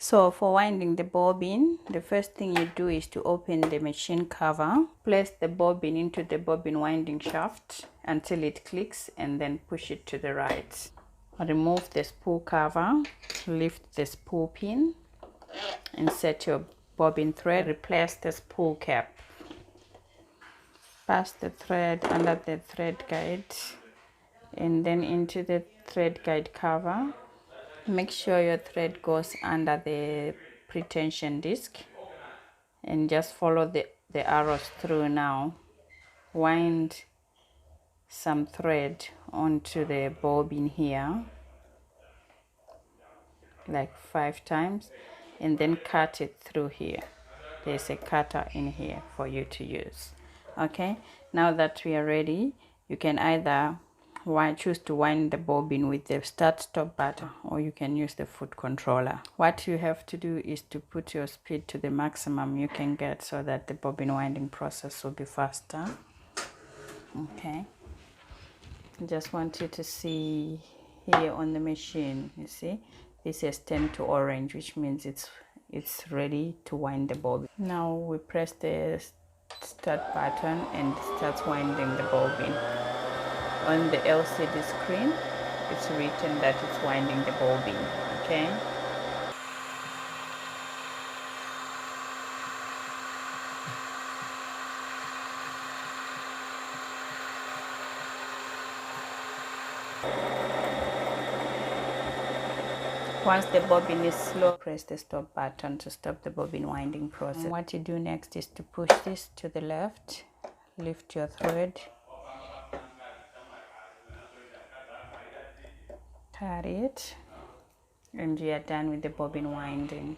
So for winding the bobbin, the first thing you do is to open the machine cover, place the bobbin into the bobbin winding shaft until it clicks, and then push it to the right. Remove the spool cover, lift the spool pin, insert your bobbin thread, replace the spool cap. Pass the thread under the thread guide and then into the thread guide cover. Make sure your thread goes under the pretension disc and just follow the arrows through now. Wind some thread onto the bobbin here like 5 times and then cut it through here. There's a cutter in here for you to use. Okay, now that we are ready, you can either choose to wind the bobbin with the start stop button, or you can use the foot controller. What you have to do is to put your speed to the maximum you can get so that the bobbin winding process will be faster. Okay, just want you to see here on the machine, you see this is turned to orange, which means it's ready to wind the bobbin. Now we press the start button and it starts winding the bobbin. On the LCD screen, it's written that it's winding the bobbin. Okay. Once the bobbin is slow, press the stop button to stop the bobbin winding process. And what you do next is to push this to the left, lift your thread, cut it, and you are done with the bobbin winding.